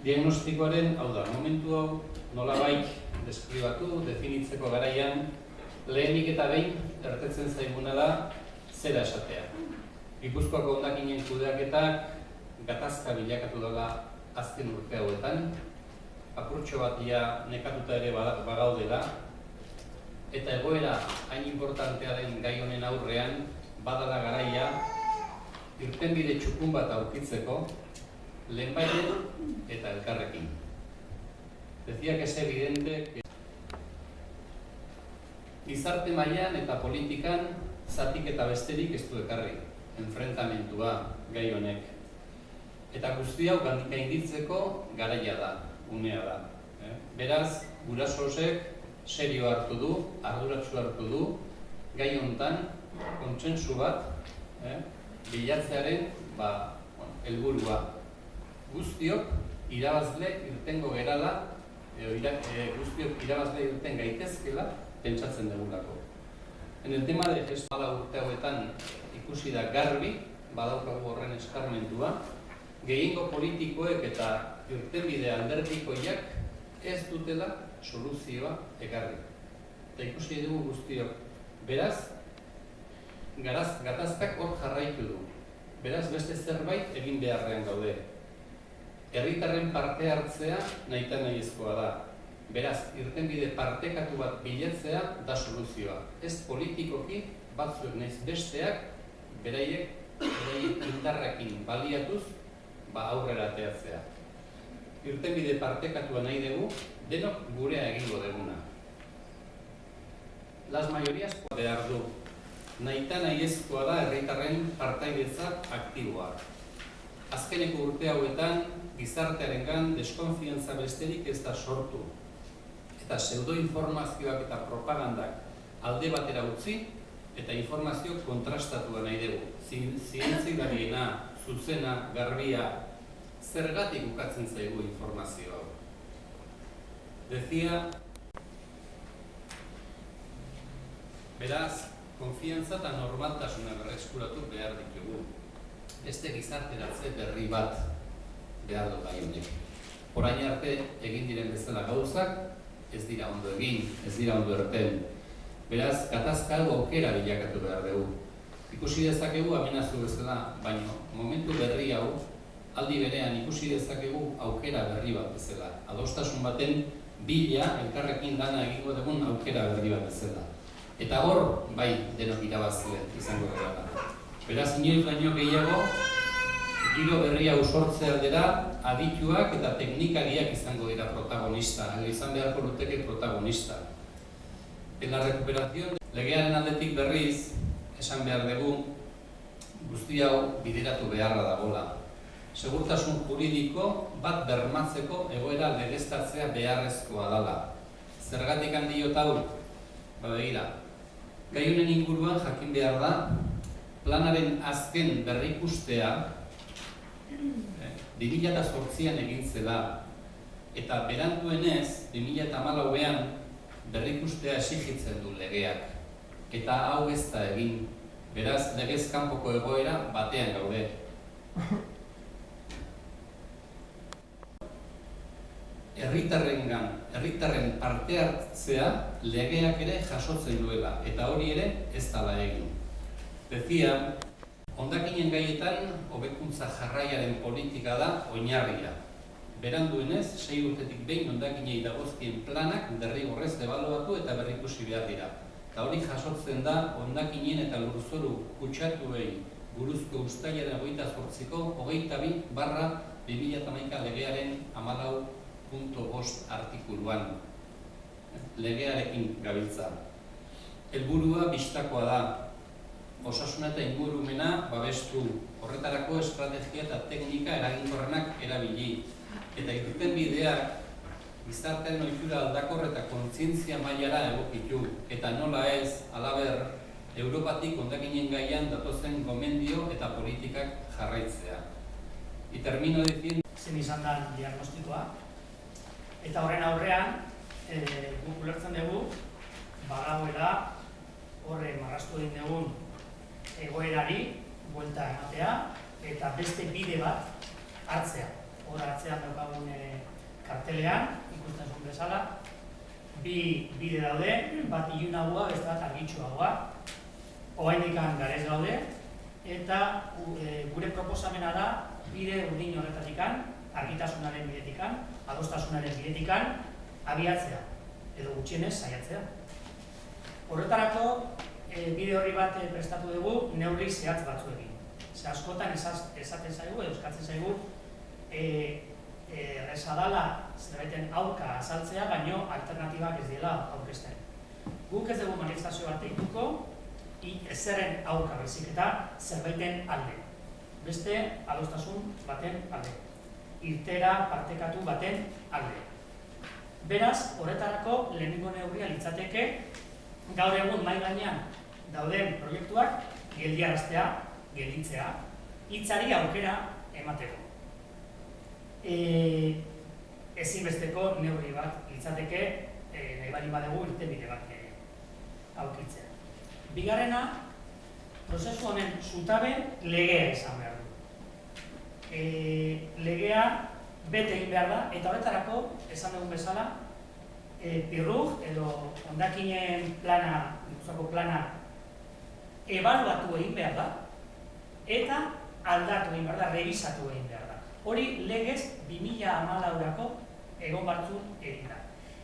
Diagnostikoaren, hau da, momentu hau nolabait deskribatu, definitzeko garaian, lehenik eta behin ertetzen zaigunela zera esatea. Gipuzkoako hondakinen kudeaketak gatazka bilakatu dela azken urte hauetan, apurtxo bat ia nekatuta ere bagaudela, eta egoera hain importantea den gai honen aurrean badala garaia irtenbide txukun bat aurkitzeko lehenbaiten eta elkarrekin. Decía que es evidente que gizarte mailan eta politikan zatik eta besterik ez du ekarri, enfrentamentua gai honek. Eta guzti hau gainditzeko garaia da, unea da. Beraz, gurasosek serio hartu du, arduratsu hartu du, gai hontan kontsentsu bat bilatzearen helburua. Guztiok irabazle irtengo gerala, guztiok irabazle irten gaitezkela pentsatzen dugulako. En el tema de gestoala urte hauetan ikusi da garbi, badaukagu horren eskarmentua, gehiengo politikoek eta irtenbide alderdikoiak ez dutela soluzioa ekarri. Eta ikusi dugu guztiok. Beraz, gatazkak hor jarraitu du. Beraz, beste zerbait egin beharrean gaude. Herritarren parte hartzea nahita nahizkoa da. Beraz, irtenbide partekatu bat bilatzea da soluzioa. Ez politikoki batzuek nahiz besteak beraiek indarrekin baliatuz aurrera ateatzea. Irtenbide partekatua nahi dugu, denok gurea egingo deguna. Las mayorías behar du. Nahita nahiezkoa da herritarren partaidetza aktiboa. Azkeneko urte hauetan, gizartearengan deskonfiantza besterik ez da sortu. Eta pseudoinformazioak eta propagandak alde batera utzi, eta informazio kontrastatua nahi dugu. Zientzilariena, zuzena, garbia, zergatik ukatzen zaigu informazio hau. Decía, beraz, konfiantza eta normaltasuna berreskuratu behar ditugu. Beste gizarteratze berri bat behar du gai honek. Orain arte egin diren bezala gauzak, ez dira ondo egin, ez dira ondo erten. Beraz, gatazka aukera bilakatu behar dugu. Ikusi dezakegu amenazu bezala, baina momentu berri hau, aldi berean ikusi dezakegu aukera berri bat bezala. Adostasun baten bila elkarrekin dana egingo dugun aukera berri bat bezala. Eta hor, bai, denok irabazle izango gara. Beraz, inoiz baino gehiago, giro berria usortze aldera, adituak eta teknikariak izango dira protagonista, izan beharko luteke protagonista. En la recuperación, legearen aldetik berriz, esan behar dugu, guzti hau bideratu beharra dagoela. Segurtasun juridiko bat bermatzeko egoera legeztatzea beharrezkoa dela. Zergatik handiot hau? Begira, gai honen inguruan jakin behar da, planaren azken berrikustea 2008an egin zela, eta beranduenez 2014an berrikustea exigitzen du legeak. Eta hau ez da egin, beraz legez kanpoko egoera batean gaude. Herritarren parte hartzea legeak ere jasotzen duela, eta hori ere ez dela egin. Decía, hondakinen gaietan hobekuntza jarraiaren politika da oinarria. Beranduenez, 6 urtetik behin hondakinei dagozkien planak derrigorrez ebaluatu eta berrikusi behar dira. Eta hori jasotzen da hondakinen eta lurzoru kutsatuei buruzko uztailaren 28ko 22/2011 legearen 14.5 artikuluan. Legearekin gabiltza. Helburua bistakoa da. Osasuna eta ingurumena babestu. Horretarako estrategia eta teknika eraginkorrenak erabili. Eta irtenbideak gizartearen ohitura aldakor eta kontzientzia mailara egokitu. Eta nola ez, halaber, Europatik hondakinen gaian datozen gomendio eta politikak jarraitzea. Y termino diciendo... Zen izan da diagnostikoa. Eta horren aurrean, guk ulertzen dugu, badagoela horre marraztu egin dugun egoerari buelta ematea eta beste bide bat hartzea. Hor hartzean daukagun kartelean, ikusten zuen bezala, bi bide daude, bat ilunagoa, beste bat argitsuagoa, oraindik garaiz gaude, eta gure proposamena da bide urdin horretatikan, argitasunaren bidetikan, adostasunaren bidetikan, abiatzea, edo gutxienez saiatzea. Horretarako, bide horri bat prestatu dugu neurri zehatz batzuekin. Ze askotan esaten zaigu, edo eskatzen zaigu, erreza dela zerbaiten aurka azaltzea, baino alternatibak ez dela aurkezten. Guk ez dugu manifestazio bat eituko, ezeren aurka baizik eta zerbaiten alde. Beste adostasun baten alde. Irtera partekatu baten alde. Beraz, horretarako lehenengo neurria litzateke, gaur egun mahai gainean dauden proiektuak geldiaraztea, gelditzea, hitzari aukera emateko. Ezinbesteko neurri bat litzateke, nahi baldin badugu irtenbide bat aurkitzea. Bigarrena, prozesu honen zutabe legea izan behar du. Legea bete egin behar da, eta horretarako, esan dugun bezala, pirrug edo hondakinen plana, Gipuzkoako plana, ebaluatu egin behar da, eta aldatu egin behar da, revisatu egin behar da. Hori legez 2014ko egon batzun egin da.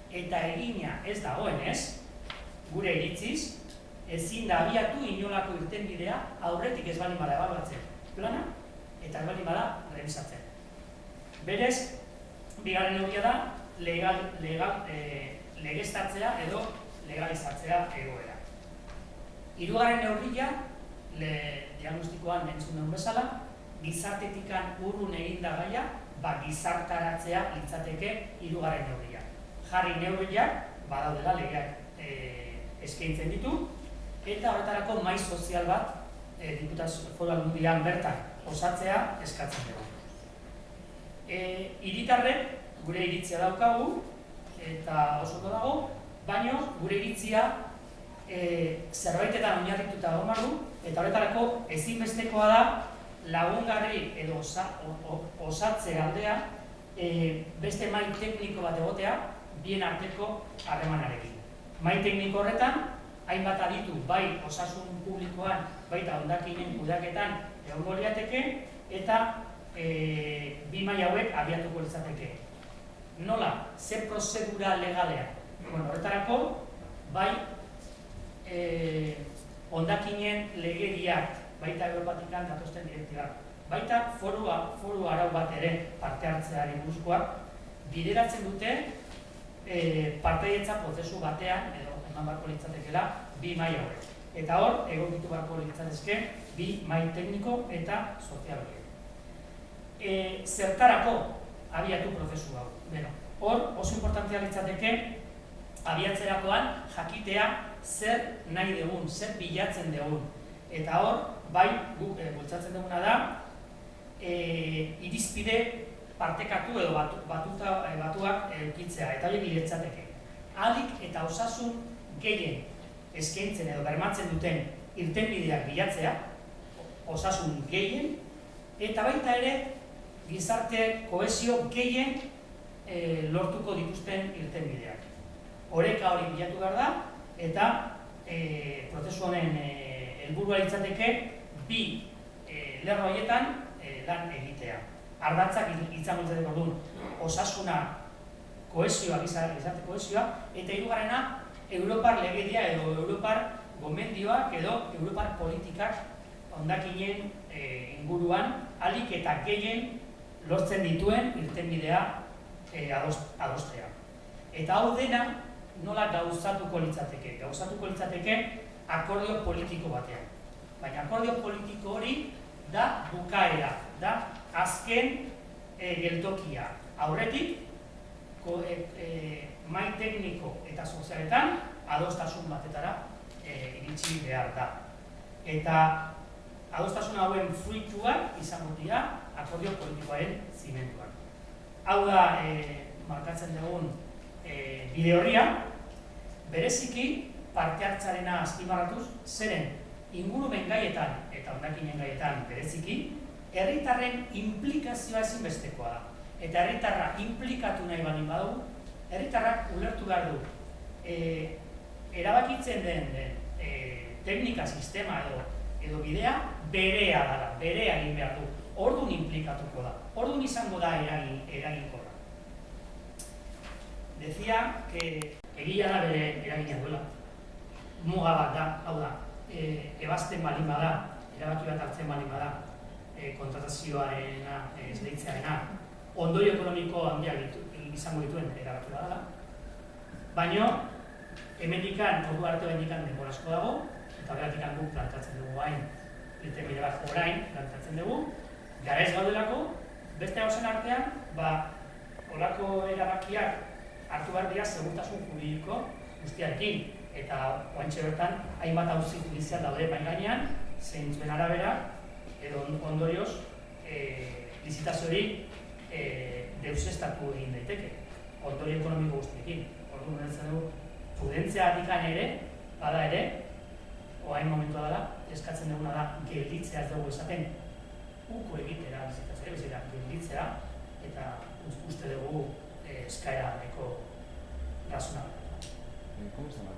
Eta egina ez dagoenez, gure iritziz, ezin da abiatu inolako irtenbidea aurretik ez baldin bada ebaluatzen plana, eta ez baldin bada revisatzen. Berez, bigarren neurria da legeztatzea edo legalizatzea egoera. Hirugarren neurria, diagnostikoan entzun duen bezala, gizartetikan urrun eginda gaia, gizartaratzea litzateke hirugarren neurria. Jarri neurriak, badaudela legeak eskaintzen ditu, eta horretarako mahai sozial bat Diputazio Foru Aldundian bertan osatzea eskatzen dugu. Hiritarrek gure iritzia daukagu, eta osoko dago, baina gure iritzia zerbaitetan oinarrituta egon behar du, eta horretarako ezinbestekoa da lagungarri edo osatze aldea beste mahai tekniko bat egotea bien arteko harremanarekin. Mahai tekniko horretan, hainbat aditu bai osasun publikoan, baita hondakinen kudeaketan egongo lirateke, eta bi mahai hauek abiatuko litzateke. Nola, ze prozedura legalean? Horretarako, bai hondakinen legediak, baita Europatikan datosten direktibak, baita foru arau bat ere parte hartzeari buruzkoak, bideratzen dute partaietza prozesu batean, edo eman barko litzatekela, bi mahai hauek. Eta hor, egokitu barko litzatezke, bi mahai tekniko eta sozial horiek. Zertarako abiatu prozesu hau? Hor, oso importantea litzateke, abiatzerakoan jakitea zer nahi dugun, zer bilatzen dugun. Eta hor, bai, guk bultzatzen duguna da, irizpide partekatu edo batuak eukitzea, eta horiek litzateke. Ahalik eta osasun gehien eskaintzen edo bermatzen duten irtenbideak bilatzea, osasun gehien, eta baita ere gizarte kohesio gehien lortuko dituzten irtenbideak. Oreka hori bilatu behar da, eta prozesu honen helburua litzateke bi lerro horietan lan egitea. Ardatzak izango litzateke orduan osasuna kohesioa, gizarte kohesioa, eta hirugarrena Europar legedia edo Europar gomendioak edo Europar politikak hondakinen inguruan ahalik eta gehien lortzen dituen irtenbidea adostea. Eta hau dena nola gauzatuko litzateke? Gauzatuko litzateke akordio politiko batean. Baina akordio politiko hori da bukaera, da azken geltokia. Aurretik, mahai tekniko eta sozialetan adostasun batetara iritsi behar da. Eta adostasun hauen fruituak izango dira akordio politikoaren zimentuak. Hau da, markatzen dugun bide horria, bereziki parte hartzarena azpimarratuz, zeren ingurumen gaietan eta hondakinen gaietan bereziki, herritarren inplikazioa ezinbestekoa da. eta herritarra inplikatu nahi baldin badugu, herritarrak ulertu behar du erabakitzen den teknika, sistema edo bidea berea dela, berea egin behar du. Orduan inplikatuko da, orduan izango da eraginkorra. Decía que egia da bere eragina duela. Muga bat da, hau da, ebazten baldin bada, erabaki bat hartzen baldin bada, kontratazioarena, esleitzearena, ondorio ekonomiko handiak izango dituen erabaki bat da. Baina, hemendikan, ordu arte hemendikan denbora asko dago, eta horregatik guk plantatzen dugu hain, irtenbide bat orain plantatzen dugu, gara ez gaudelako, beste gauzen artean, olako erabakiak hartu behar dira segurtasun juridiko guztiarekin, eta oantxe bertan, hainbat auzi judizial daude mahai gainean, zeintzuen arabera, edo ondorioz, lizitazio hori deusestatu egin daiteke, ondorio ekonomiko guztiekin. Orduan netzen dugu, prudentzia atikan ere, bada ere, oain momentua dela, eskatzen duguna da, gelditzea ez dugu esaten, uko egitera lizitazioa, bezala, gelditzea, eta uste dugu eskaera eko razonable. ¿Cómo se llama?